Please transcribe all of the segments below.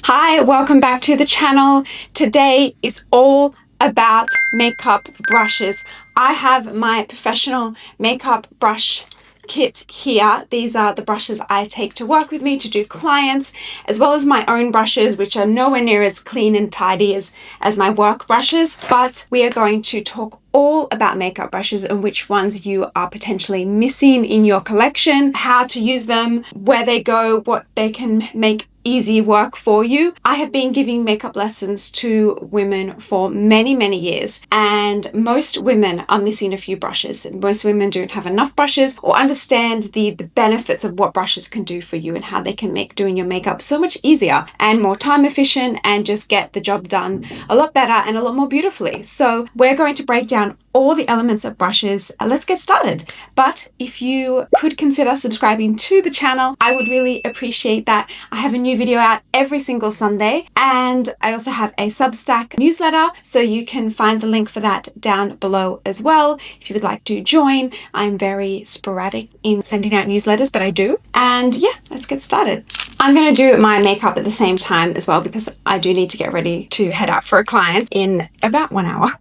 Hi, welcome back to the channel. Today is all about makeup brushes. I have my professional makeup brush kit here. These are the brushes I take to work with me to do clients, as well as my own brushes, which are nowhere near as clean and tidy as my work brushes. But we are going to talk all about makeup brushes and which ones you are potentially missing in your collection, how to use them, where they go, what they can make easy work for you. I have been giving makeup lessons to women for many years, and most women are missing a few brushes. Most women don't have enough brushes or understand the benefits of what brushes can do for you and how they can make doing your makeup so much easier and more time efficient and just get the job done a lot better and a lot more beautifully. So we're going to break down all the elements of brushes. Let's get started. But if you could consider subscribing to the channel, I would really appreciate that. I have a new video out every single Sunday, and I also have a Substack newsletter, so you can find the link for that down below as well if you would like to join. I'm very sporadic in sending out newsletters, but I do. And yeah, let's get started. I'm going to do my makeup at the same time as well because I do need to get ready to head out for a client in about 1 hour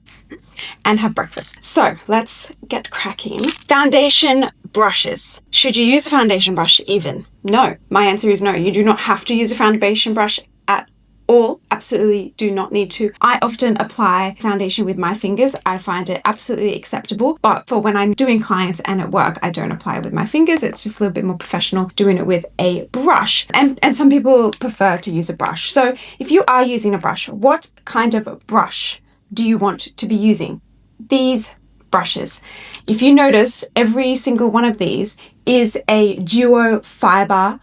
and have breakfast. So let's get cracking. Foundation brushes. Should you use a foundation brush even? No. My answer is no. You do not have to use a foundation brush at all. Absolutely do not need to. I often apply foundation with my fingers. I find it absolutely acceptable. But for when I'm doing clients and at work, I don't apply it with my fingers. It's just a little bit more professional doing it with a brush. And some people prefer to use a brush. So if you are using a brush, what kind of brush do you want to be using? These brushes. If you notice, every single one of these is a duo fiber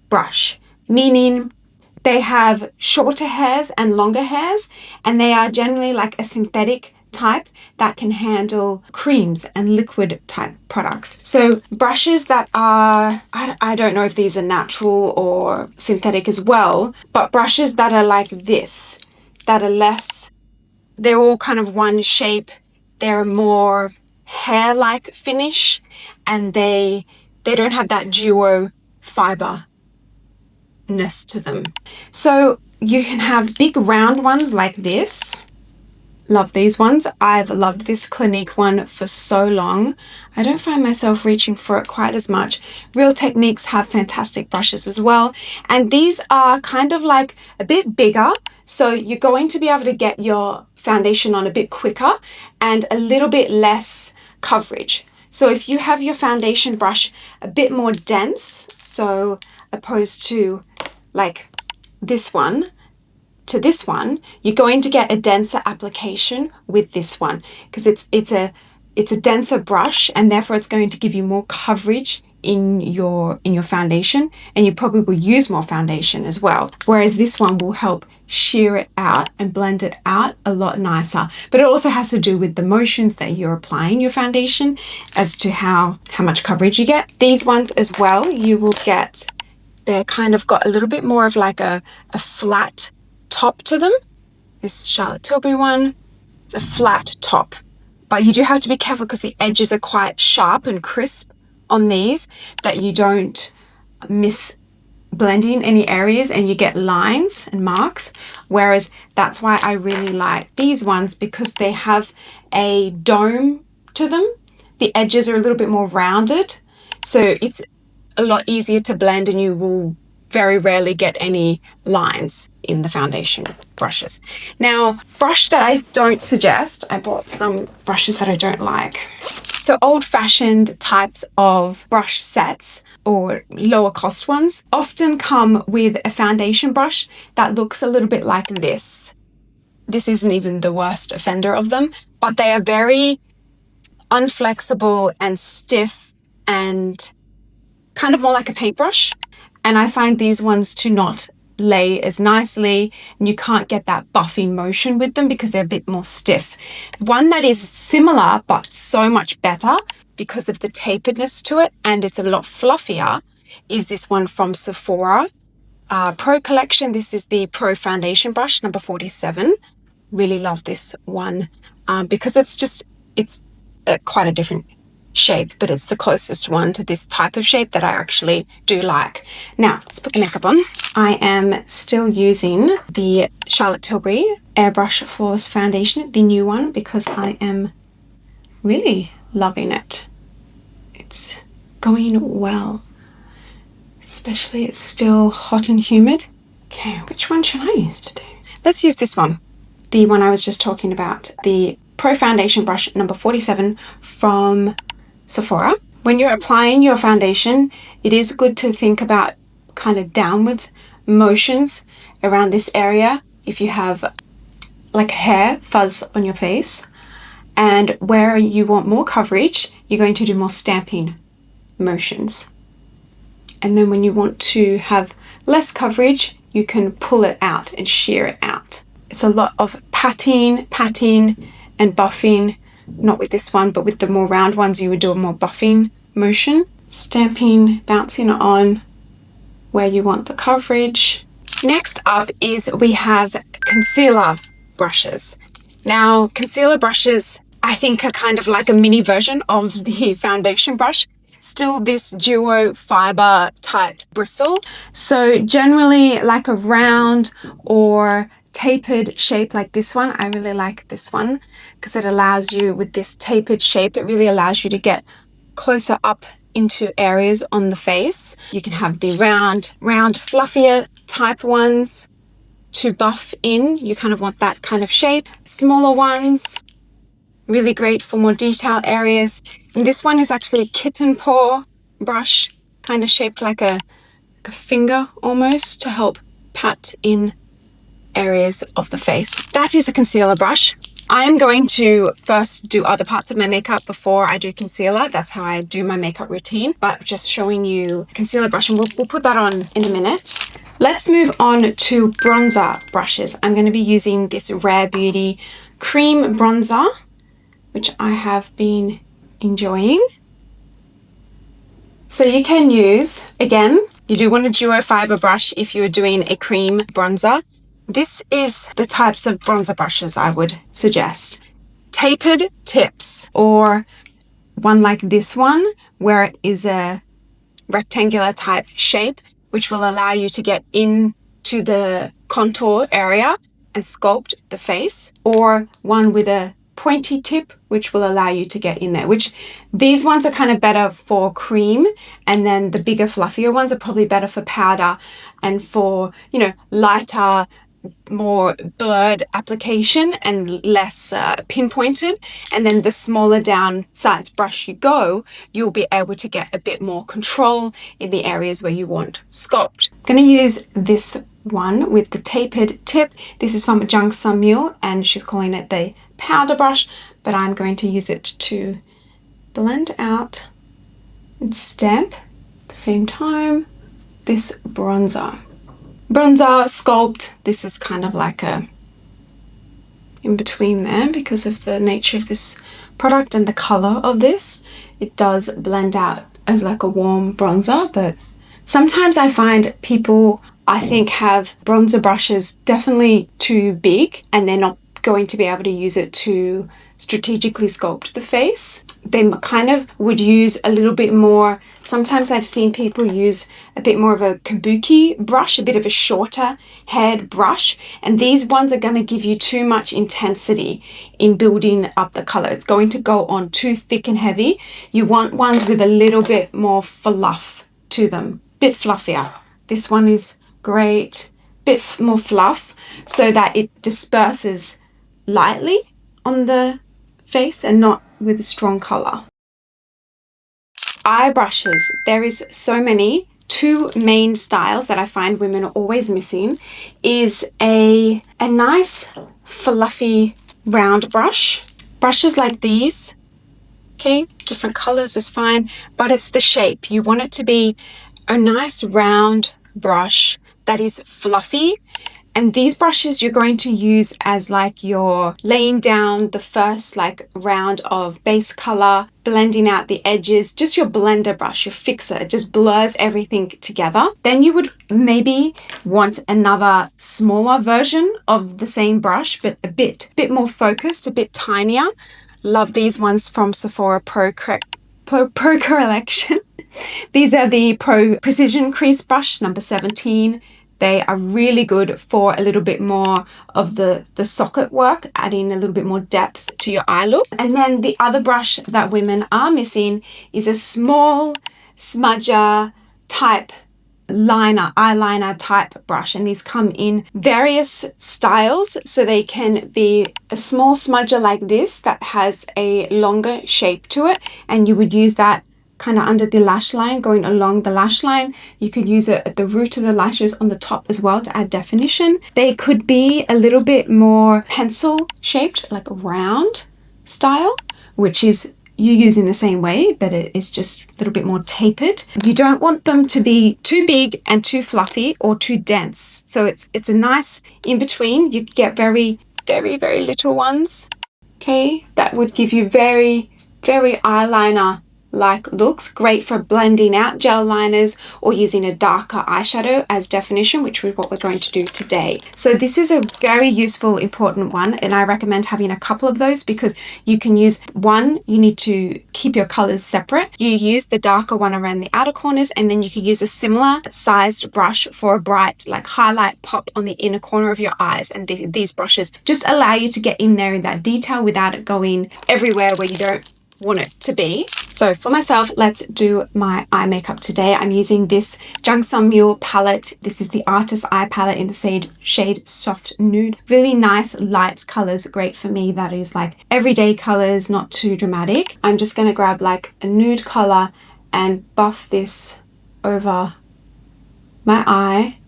brush, meaning they have shorter hairs and longer hairs, and they are generally like a synthetic type that can handle creams and liquid type products. So brushes that are, I don't know if these are natural or synthetic as well, but brushes that are like this, that are less, they're all kind of one shape. They're more hair-like finish, and they don't have that duo fiberness to them. So you can have big round ones like this. Love these ones. I've loved this Clinique one for so long. I don't find myself reaching for it quite as much. Real Techniques have fantastic brushes as well. And these are kind of like a bit bigger. So you're going to be able to get your foundation on a bit quicker and a little bit less coverage. So if you have your foundation brush a bit more dense, so opposed to like this one, to this one, you're going to get a denser application with this one because it's a denser brush, and therefore it's going to give you more coverage in your foundation, and you probably will use more foundation as well. Whereas this one will help sheer it out and blend it out a lot nicer. But it also has to do with the motions that you're applying your foundation as to how much coverage you get. These ones as well, you will get, they're kind of got a little bit more of like a flat top to them. This Charlotte Tilbury one, it's a flat top, but you do have to be careful because the edges are quite sharp and crisp on these, that you don't miss blending any areas and you get lines and marks. Whereas that's why I really like these ones, because they have a dome to them. The edges are a little bit more rounded, so it's a lot easier to blend, and you will very rarely get any lines in the foundation brushes. Now, brush that I don't suggest, I bought some brushes that I don't like. So old-fashioned types of brush sets or lower cost ones often come with a foundation brush that looks a little bit like this. This isn't even the worst offender of them, but they are very unflexible and stiff and kind of more like a paintbrush. And I find these ones to not lay as nicely, and you can't get that buffing motion with them because they're a bit more stiff. One that is similar but so much better because of the taperedness to it, and it's a lot fluffier, is this one from Sephora Pro Collection. This is the Pro Foundation Brush number 47. Really love this one because it's quite a different shape, but it's the closest one to this type of shape that I actually do like. Now, let's put the makeup on. I am still using the Charlotte Tilbury Airbrush Flawless Foundation, the new one, because I am really loving it. It's going well, especially it's still hot and humid. Okay, which one should I use today? Let's use this one, the one I was just talking about, the Pro Foundation Brush number 47 from Sephora. When you're applying your foundation, it is good to think about kind of downwards motions around this area if you have like hair fuzz on your face. And where you want more coverage, you're going to do more stamping motions. And then when you want to have less coverage, you can pull it out and shear it out. It's a lot of patting, and buffing. Not with this one, but with the more round ones, you would do a more buffing motion. Stamping, bouncing on where you want the coverage. Next up is we have concealer brushes. Now, concealer brushes, I think, are kind of like a mini version of the foundation brush. Still this duo fiber type bristle. So generally like a round or tapered shape like this one. I really like this one because it allows you, with this tapered shape, it really allows you to get closer up into areas on the face. You can have the round, fluffier type ones to buff in. You kind of want that kind of shape. Smaller ones, really great for more detail areas. And this one is actually a kitten paw brush, kind of shaped like a finger almost, to help pat in areas of the face. That is a concealer brush. I am going to first do other parts of my makeup before I do concealer. That's how I do my makeup routine, but just showing you concealer brush, and we'll put that on in a minute. Let's move on to bronzer brushes. I'm going to be using this Rare Beauty cream bronzer, which I have been enjoying. So you can use, again, you do want a duo fiber brush if you're doing a cream bronzer. This is the types of bronzer brushes I would suggest. Tapered tips, or one like this one where it is a rectangular type shape, which will allow you to get into the contour area and sculpt the face, or one with a pointy tip, which will allow you to get in there, which these ones are kind of better for cream, and then the bigger fluffier ones are probably better for powder and for, you know, lighter, more blurred application and less pinpointed. And then the smaller down size brush you go, you'll be able to get a bit more control in the areas where you want sculpt. I'm going to use this one with the tapered tip. This is from JUNGSAEMMOOL and she's calling it the powder brush, but I'm going to use it to blend out and stamp at the same time this bronzer. Bronzer, sculpt, this is kind of like a in between there because of the nature of this product and the color of this. It does blend out as like a warm bronzer, but sometimes I find people, I think, have bronzer brushes definitely too big and they're not going to be able to use it to strategically sculpt the face. They kind of would use a little bit more. Sometimes I've seen people use a bit more of a kabuki brush, a bit of a shorter haired brush, and these ones are going to give you too much intensity in building up the color. It's going to go on too thick and heavy. You want ones with a little bit more fluff to them, bit fluffier. This one is great, bit more fluff so that it disperses lightly on the face and not with a strong color. Eye brushes, there is so many. Two main styles that I find women are always missing is a nice fluffy round brush. Brushes like these, okay, different colors is fine, but it's the shape. You want it to be a nice round brush that is fluffy. And these brushes you're going to use as like you're laying down the first like round of base color, blending out the edges, just your blender brush, your fixer. It just blurs everything together. Then you would maybe want another smaller version of the same brush, but a bit more focused, a bit tinier. Love these ones from Sephora Pro Pro Collection. These are the Pro Precision Crease Brush number 17. They are really good for a little bit more of the socket work, adding a little bit more depth to your eye look. And then the other brush that women are missing is a small smudger type eyeliner type brush, and these come in various styles. So they can be a small smudger like this that has a longer shape to it, and you would use that kind of under the lash line, going along the lash line. You could use it at the root of the lashes on the top as well to add definition. They could be a little bit more pencil shaped, like a round style, which is you use in the same way, but it is just a little bit more tapered. You don't want them to be too big and too fluffy or too dense. So it's a nice in between. You get very, very, very little ones. Okay, that would give you very, very eyeliner like looks, great for blending out gel liners or using a darker eyeshadow as definition, which is what we're going to do today. So this is a very useful, important one, and I recommend having a couple of those because you can use one, you need to keep your colors separate. You use the darker one around the outer corners, and then you can use a similar sized brush for a bright like highlight pop on the inner corner of your eyes. And these brushes just allow you to get in there in that detail without it going everywhere where you don't want it to be. So for myself, let's do my eye makeup today. I'm using this JUNGSAEMMOOL palette. This is the Artist Eye palette in the shade Soft Nude. Really nice light colors, great for me. That is like everyday colors, not too dramatic. I'm just going to grab like a nude color and buff this over my eye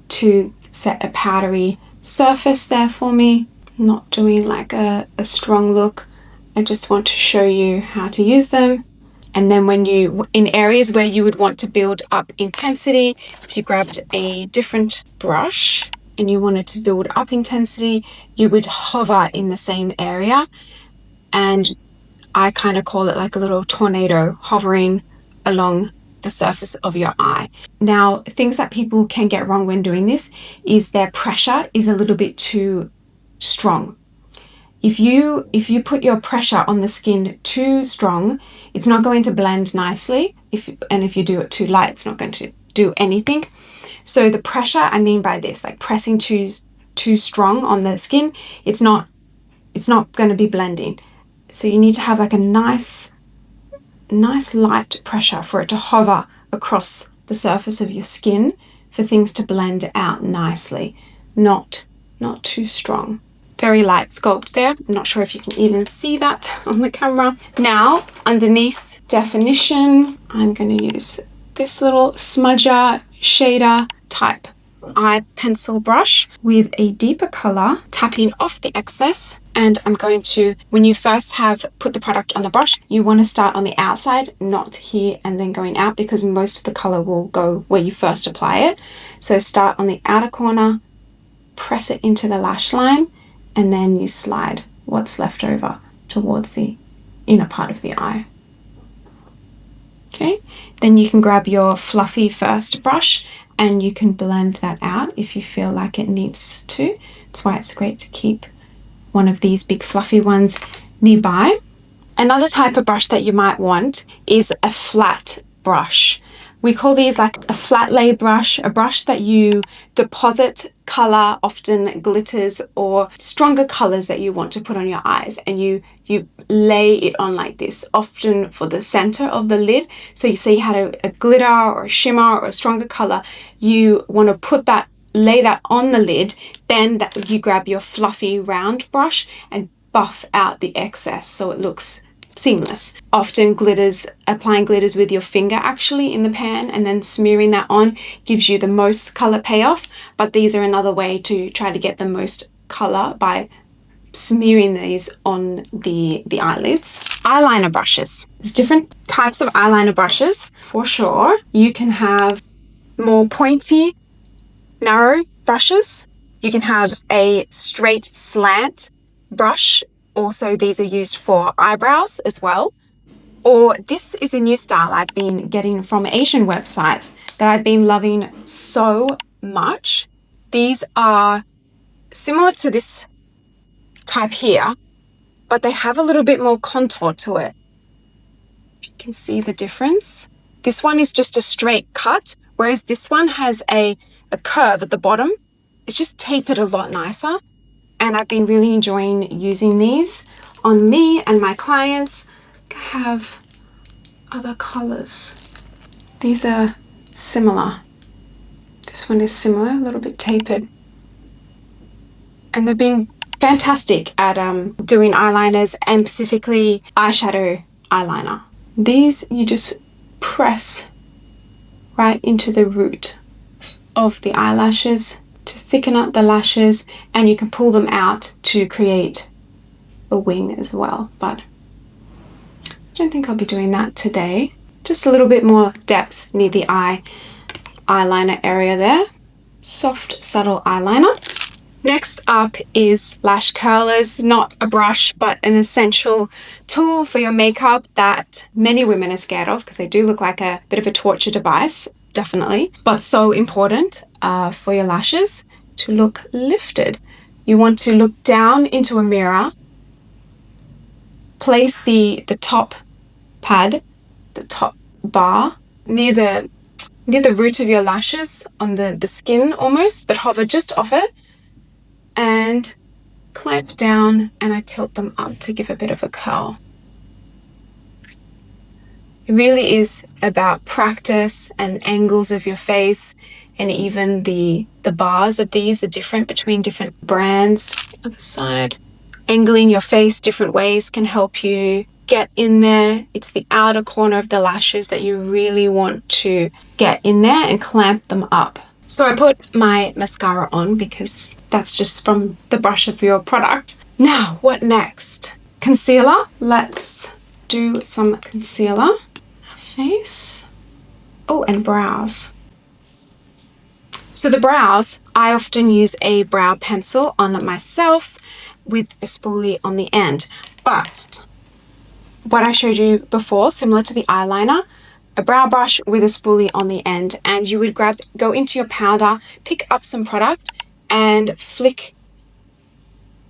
to set a powdery surface there for me. Not doing like a strong look. I just want to show you how to use them. And then when you, in areas where you would want to build up intensity, if you grabbed a different brush and you wanted to build up intensity, you would hover in the same area. And I kind of call it like a little tornado hovering along the surface of your eye. Now, things that people can get wrong when doing this is their pressure is a little bit too strong. If you put your pressure on the skin too strong, it's not going to blend nicely. If you do it too light, it's not going to do anything. So the pressure, I mean by this, like pressing too strong on the skin, it's not going to be blending. So you need to have like a nice light pressure for it to hover across the surface of your skin for things to blend out nicely, not too strong. Very light sculpt there. I'm not sure if you can even see that on the camera. Now, underneath definition, I'm going to use this little smudger shader type eye pencil brush with a deeper color, tapping off the excess. And I'm going to, when you first have put the product on the brush, you want to start on the outside, not here and then going out, because most of the color will go where you first apply it. So start on the outer corner, press it into the lash line, and then you slide what's left over towards the inner part of the eye. Okay, then you can grab your fluffy first brush and you can blend that out if you feel like it needs to. That's why it's great to keep one of these big fluffy ones nearby. Another type of brush that you might want is a flat brush. We call these like a flat lay brush, a brush that you deposit color, often glitters or stronger colors that you want to put on your eyes, and you lay it on like this, often for the center of the lid. So you see how a glitter or a shimmer or a stronger color, you want to put that, lay that on the lid, then you grab your fluffy round brush and buff out the excess so it looks seamless. Often applying glitters with your finger actually in the pan and then smearing that on gives you the most color payoff, but these are another way to try to get the most color by smearing these on the eyelids. Eyeliner brushes. There's different types of eyeliner brushes for sure. You can have more pointy, narrow brushes. You can have a straight slant brush. Also, these are used for eyebrows as well. Or this is a new style I've been getting from Asian websites that I've been loving so much. These are similar to this type here, but they have a little bit more contour to it. You can see the difference. This one is just a straight cut, whereas this one has a curve at the bottom. It's just tapered a lot nicer. And I've been really enjoying using these on me and my clients. I have other colors. These are similar. This one is similar, a little bit tapered. And they've been fantastic at doing eyeliners, and specifically eyeshadow eyeliner. These you just press right into the root of the eyelashes to thicken up the lashes, and you can pull them out to create a wing as well, but I don't think I'll be doing that today. Just a little bit more depth near the eyeliner area there. Soft, subtle eyeliner. Next up is Lash Curlers, not a brush, but an essential tool for your makeup that many women are scared of because they do look like a bit of a torture device, definitely, but so important for your lashes to look lifted. You want to look down into a mirror, place the top pad, the top bar, near the root of your lashes on the skin almost, but hover just off it, and clamp down, and I tilt them up to give a bit of a curl. It really is about practice and angles of your face, and even the bars of these are different between different brands. Other side. Angling your face different ways can help you get in there. It's the outer corner of the lashes that you really want to get in there and clamp them up. So I put my mascara on because that's just from the brush of your product. Now, what next? Concealer. Let's do some concealer. Face. Oh, and brows. So the brows, I often use a brow pencil on myself with a spoolie on the end. But what I showed you before, similar to the eyeliner, a brow brush with a spoolie on the end, and you would go into your powder, pick up some product and flick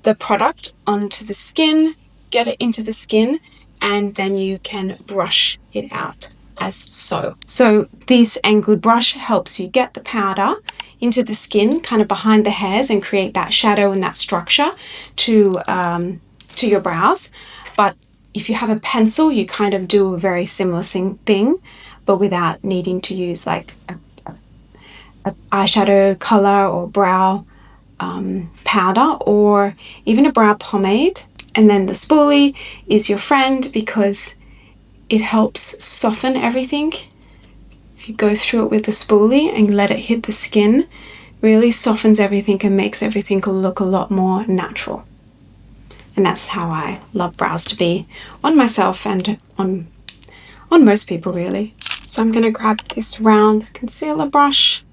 the product onto the skin, get it into the skin, and then you can brush it out as so. So this angled brush helps you get the powder into the skin, kind of behind the hairs, and create that shadow and that structure to your brows. But if you have a pencil, you kind of do a very similar thing, but without needing to use like a eyeshadow color or brow powder or even a brow pomade. And then the spoolie is your friend because it helps soften everything. If you go through it with the spoolie and let it hit the skin, really softens everything and makes everything look a lot more natural. And that's how I love brows to be on myself and on most people, really. So I'm going to grab this round concealer brush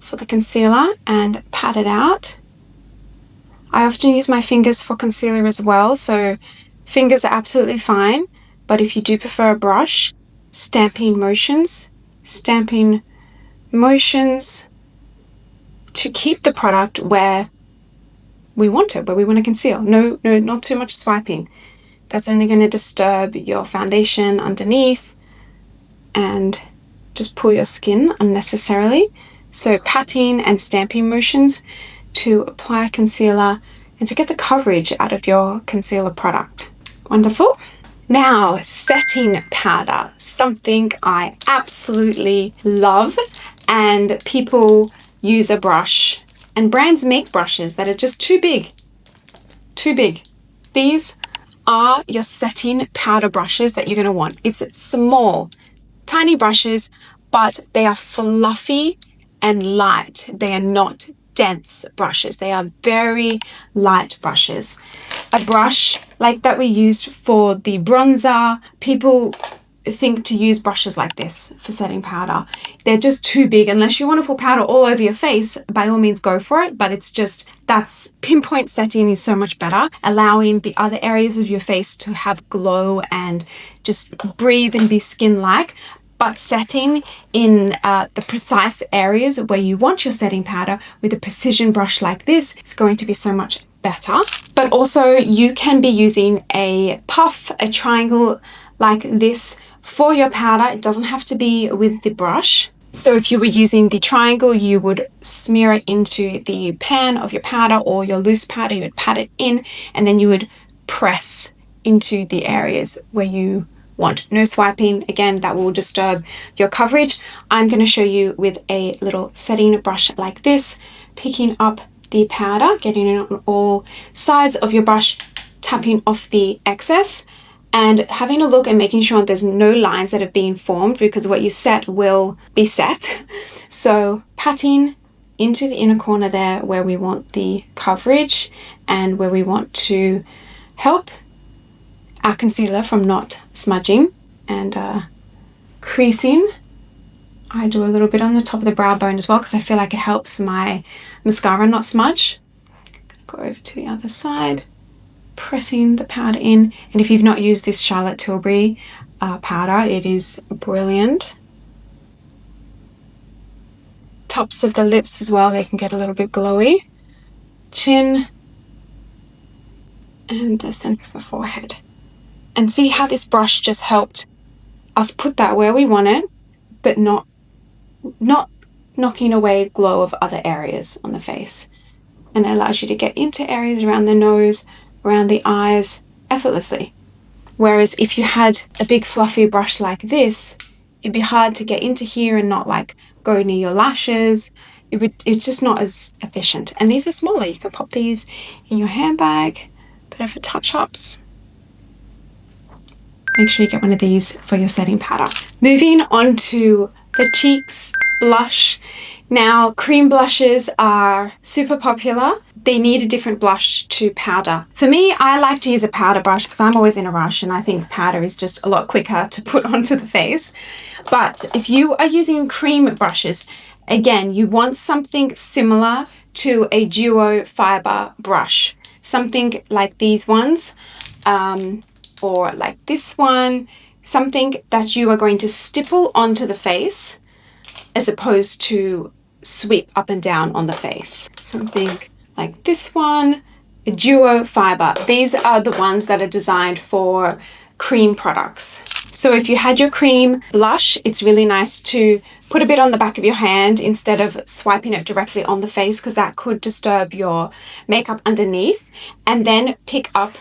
for the concealer and pat it out. I often use my fingers for concealer as well, so fingers are absolutely fine. But if you do prefer a brush, stamping motions to keep the product where we want it, where we want to conceal. No, not too much swiping. That's only going to disturb your foundation underneath and just pull your skin unnecessarily. So patting and stamping motions to apply concealer and to get the coverage out of your concealer product. Wonderful. Now, setting powder, something I absolutely love, and people use a brush, and brands make brushes that are just too big. These are your setting powder brushes that you're going to want. It's small, tiny brushes, but they are fluffy and light. They are not dense brushes. They are very light brushes. A brush like that we used for the bronzer, people think to use brushes like this for setting powder. They're just too big. Unless you want to put powder all over your face, by all means go for it, but it's just, that's pinpoint setting is so much better, allowing the other areas of your face to have glow and just breathe and be skin-like. But setting in the precise areas where you want your setting powder with a precision brush like this is going to be so much better. But also you can be using a puff, a triangle like this For your powder, it doesn't have to be with the brush. So if you were using the triangle, you would smear it into the pan of your powder, or your loose powder, you would pat it in, and then you would press into the areas where you want. No swiping, again, that will disturb your coverage. I'm going to show you with a little setting brush like this, picking up the powder, getting it on all sides of your brush, tapping off the excess, and having a look and making sure there's no lines that have been formed, because what you set will be set. So patting into the inner corner there where we want the coverage and where we want to help our concealer from not smudging, and creasing. I do a little bit on the top of the brow bone as well, because I feel like it helps my mascara not smudge. Go over to the other side, pressing the powder in. And if you've not used this Charlotte Tilbury powder, it is brilliant. Tops of the lips as well, they can get a little bit glowy. Chin and the center of the forehead. And see how this brush just helped us put that where we want it, but not knocking away glow of other areas on the face. And it allows you to get into areas around the nose, around the eyes effortlessly. Whereas if you had a big fluffy brush like this, it'd be hard to get into here and not like go near your lashes. It's just not as efficient. And these are smaller. You can pop these in your handbag, better for touch-ups. Make sure you get one of these for your setting powder. Moving on to the cheeks blush. Now, cream blushes are super popular. They need a different blush to powder. For me, I like to use a powder brush because I'm always in a rush, and I think powder is just a lot quicker to put onto the face. But if you are using cream brushes, again, you want something similar to a duo fiber brush. Something like these ones, or like this one. Something that you are going to stipple onto the face as opposed to sweep up and down on the face. Something like this one, a duo fiber. These are the ones that are designed for cream products. So if you had your cream blush, it's really nice to put a bit on the back of your hand instead of swiping it directly on the face, because that could disturb your makeup underneath. And then pick up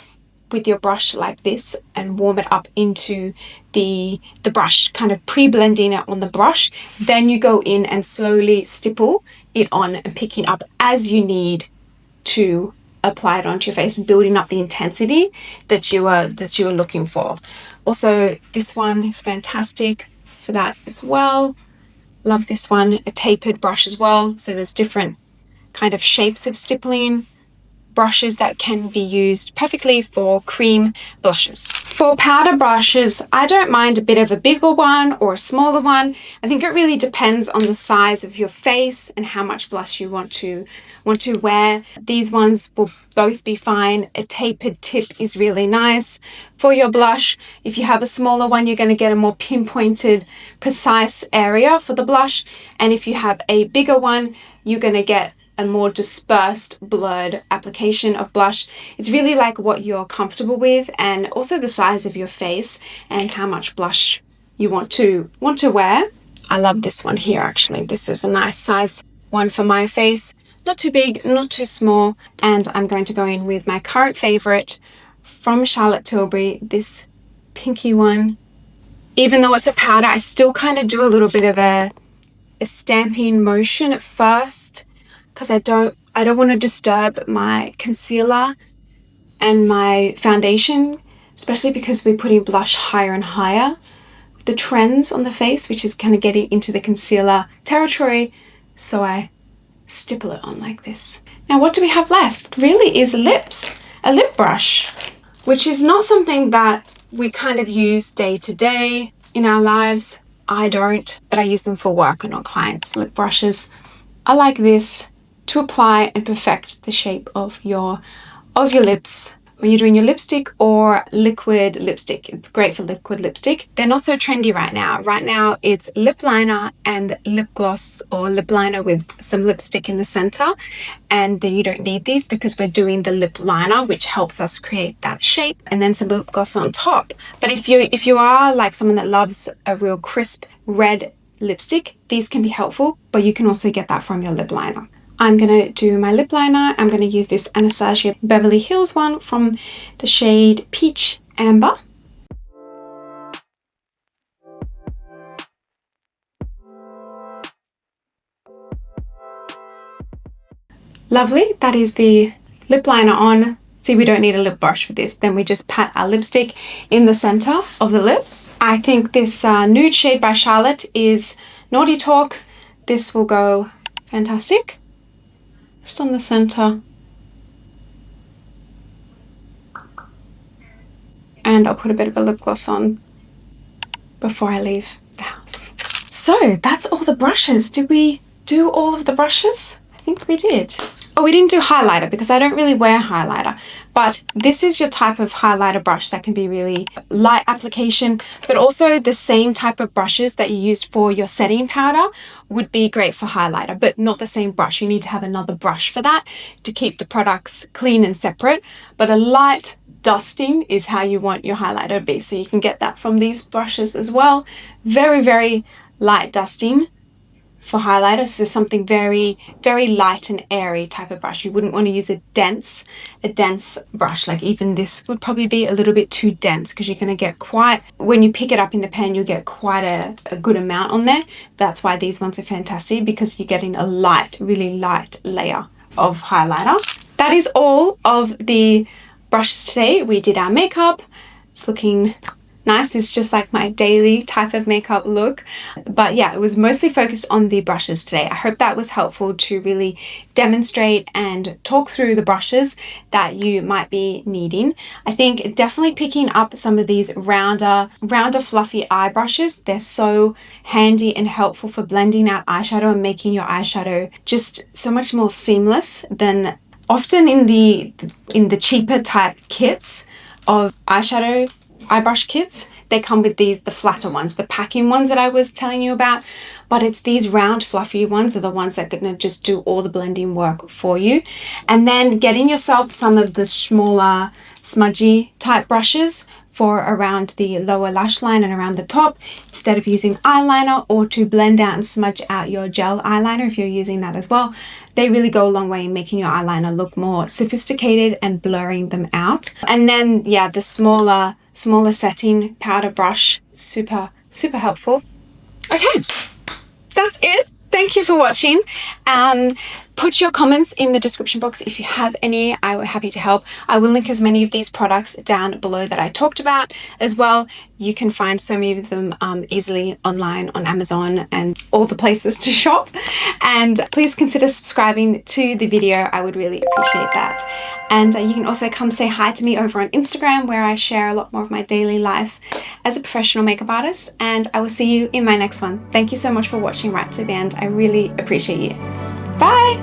with your brush like this and warm it up into the brush, kind of pre-blending it on the brush. Then you go in and slowly stipple it on and picking up as you need to apply it onto your face, building up the intensity that you are looking for. Also, this one is fantastic for that as well. Love this one, a tapered brush as well. So there's different kind of shapes of stippling brushes that can be used perfectly for cream blushes. For powder brushes, I don't mind a bit of a bigger one or a smaller one. I think it really depends on the size of your face and how much blush you want to wear. These ones will both be fine. A tapered tip is really nice for your blush. If you have a smaller one, you're going to get a more pinpointed, precise area for the blush. And if you have a bigger one, you're going to get a more dispersed, blurred application of blush. It's really like what you're comfortable with, and also the size of your face and how much blush you want to wear. I love this one here actually. This is a nice size one for my face. Not too big, not too small. And I'm going to go in with my current favorite from Charlotte Tilbury, this pinky one. Even though it's a powder, I still kind of do a little bit of a stamping motion at first, because I don't want to disturb my concealer and my foundation, especially because we're putting blush higher and higher with the trends on the face, which is kind of getting into the concealer territory. So I stipple it on like this. Now what do we have left? Really is lips, a lip brush, which is not something that we kind of use day to day in our lives. I don't, but I use them for work and on clients. Lip brushes are like this, to apply and perfect the shape of your lips. when you're doing your lipstick or liquid lipstick. It's great for liquid lipstick. They're not so trendy right now. Right now it's lip liner and lip gloss, or lip liner with some lipstick in the center. And then you don't need these because we're doing the lip liner, which helps us create that shape, and then some lip gloss on top. But if you are like someone that loves a real crisp red lipstick, these can be helpful, but you can also get that from your lip liner. I'm going to do my lip liner. I'm going to use this Anastasia Beverly Hills one from the shade Peach Amber. Lovely, that is the lip liner on. See, we don't need a lip brush for this. Then we just pat our lipstick in the center of the lips. I think this Nude shade by Charlotte is Naughty Talk. This will go fantastic. Just on the center. And I'll put a bit of a lip gloss on before I leave the house. So that's all the brushes. Did we do all of the brushes? I think we did. Oh, we didn't do highlighter because I don't really wear highlighter, but this is your type of highlighter brush that can be really light application, but also the same type of brushes that you use for your setting powder would be great for highlighter, but not the same brush. You need to have another brush for that to keep the products clean and separate, but a light dusting is how you want your highlighter to be. So you can get that from these brushes as well. Very, very light dusting for highlighter, so something very, very light and airy type of brush. You wouldn't want to use a dense brush. Like even this would probably be a little bit too dense because you're going to get quite, when you pick it up in the pan, you'll get quite a good amount on there. That's why these ones are fantastic, because you're getting a light, really light layer of highlighter. That is all of the brushes today. We did our makeup. It's looking nice. It's just like my daily type of makeup look. But yeah, it was mostly focused on the brushes today. I hope that was helpful to really demonstrate and talk through the brushes that you might be needing. I think definitely picking up some of these rounder fluffy eye brushes. They're so handy and helpful for blending out eyeshadow and making your eyeshadow just so much more seamless than often in the cheaper type kits of eyeshadow eye brush kits. They come with the flatter ones, the packing ones that I was telling you about, but it's these round fluffy ones are the ones that are going to just do all the blending work for you. And then getting yourself some of the smaller smudgy type brushes for around the lower lash line and around the top, instead of using eyeliner, or to blend out and smudge out your gel eyeliner if you're using that as well. They really go a long way in making your eyeliner look more sophisticated and blurring them out. And then yeah, the smaller setting powder brush, super helpful. Okay, that's it. Thank you for watching. Put your comments in the description box if you have any. I will be happy to help. I will link as many of these products down below that I talked about as well. You can find so many of them easily online on Amazon and all the places to shop. And please consider subscribing to the video. I would really appreciate that. And you can also come say hi to me over on Instagram, where I share a lot more of my daily life as a professional makeup artist. And I will see you in my next one. Thank you so much for watching right to the end. I really appreciate you. Bye!